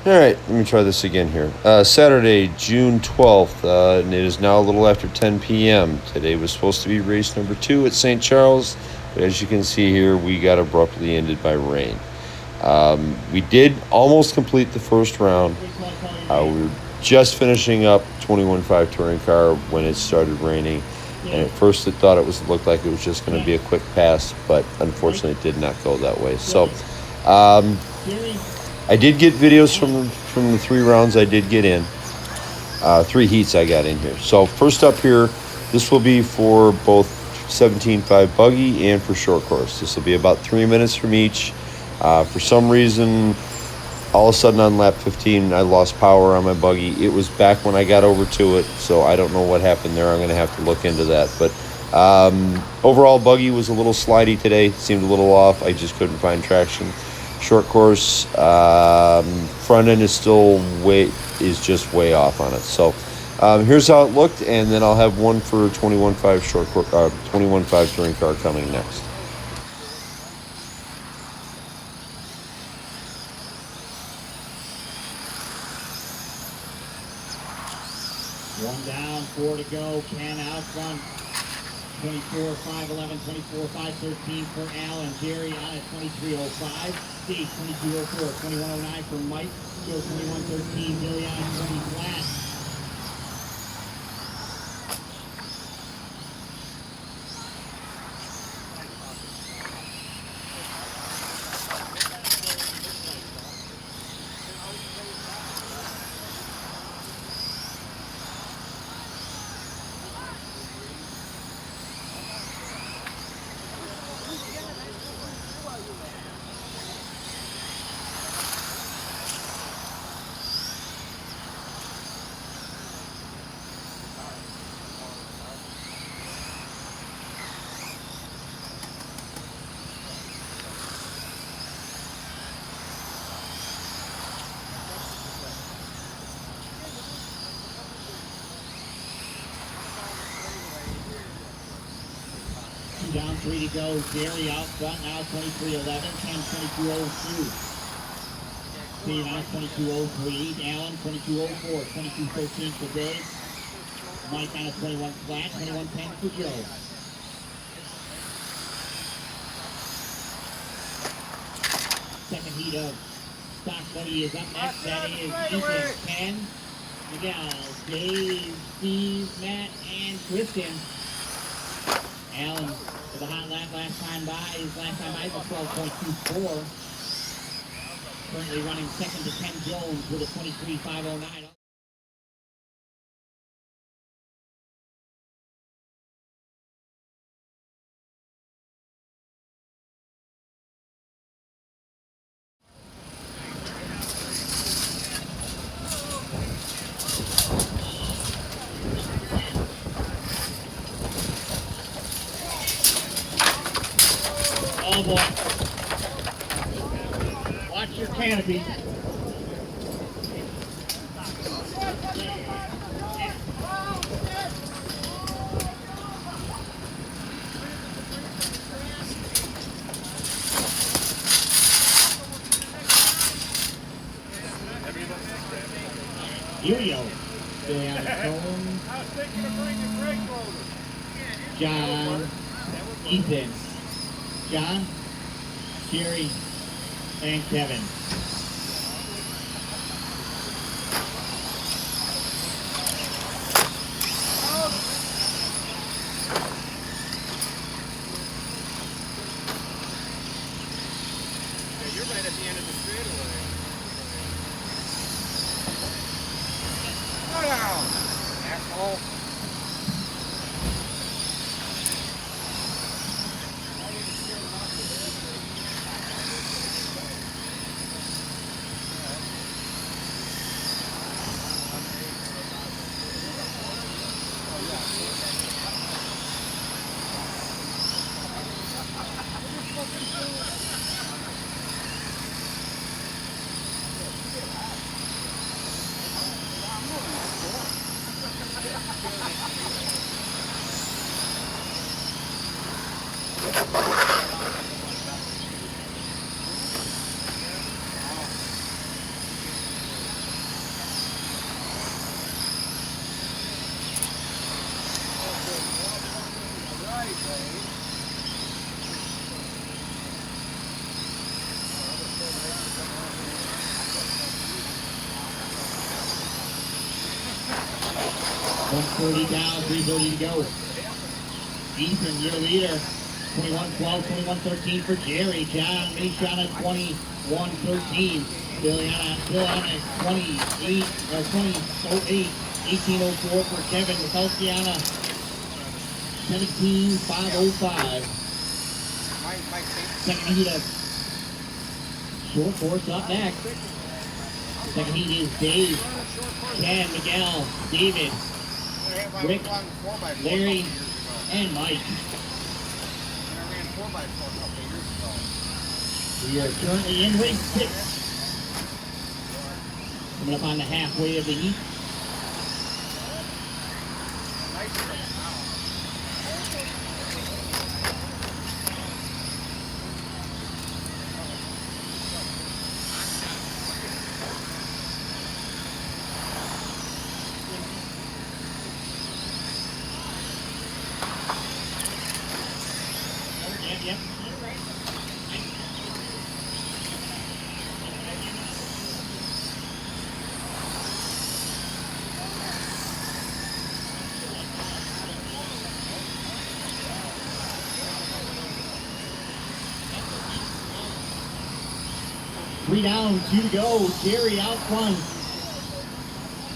All right, let me try this again here. Saturday, June 12th, and it is now a little after 10 p.m. Today was supposed to be race number 2 at St. Charles, but as you can see here, we got abruptly ended by rain. We did almost complete the first round. We were just finishing up 21.5 touring car when it started raining, and at first it looked like it was just going to be a quick pass, but unfortunately it did not go that way. So I did get videos from the 3 rounds I did get in. 3 heats I got in here. So first up here, this will be for both 17.5 buggy and for short course. This will be about 3 minutes from each. For some reason, all of a sudden on lap 15, I lost power on my buggy. It was back when I got over to it, so I don't know what happened there. I'm going to have to look into that. But overall, buggy was a little slidey today. Seemed a little off. I just couldn't find traction. Short course, front end is just way off on it. So here's how it looked, and then I'll have one for 21.5 21.5 touring car coming next. One down, 4 to go. Ken out front. 24, 5, 11, 24, 5, 13 for Allen. Jerry on at 23.05. Steve, 22.04. 21.09 for Mike. Joe, 21.13. Billy on at 20 flat. Down, 3 to go. Jerry out front now, 23.11. Ken, 22.02. Steve on 22.03. Allen, 22.04. 22.13 for Dave. Mike on a 21 flat. 21.10 for Joe. Second heat of Stock Buddy is up next. That is Ethan, Ken, Miguel, Dave, Steve, Matt, and Kristen. Allen with a hot lap last time by. His last time by was 12.24. Currently running second to Ken Jones with a 23.509. Oh boy. Watch your canopy. Yo-yo. John, Ethan, John, Jerry, and Kevin. You're right at the end of the straightaway. Go down, asshole. $130 down, 3:30 to go. Ethan, your leader. 21-12, 21-13 for Jerry. John Mason at 21-13. Still on at 28, or 20-08. 18-04 for Kevin. Felciana, 17-5-05. Second heat of short course up next. Second heat is Dave, Ken, Miguel, David, Rick, Larry, and Mike. We are currently in race 6. Coming up on the halfway of the heat. Yep. 3 down, 2 to go. Jerry out front.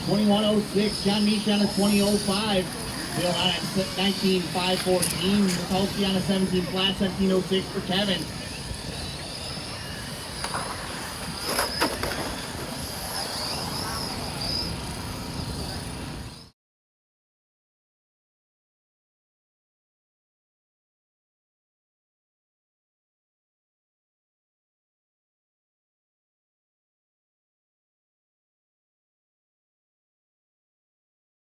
21-06. John Meach on a 20-05. Bill on at 19-5-14. Tulsi on a 17 flat, 17-06 for Kevin.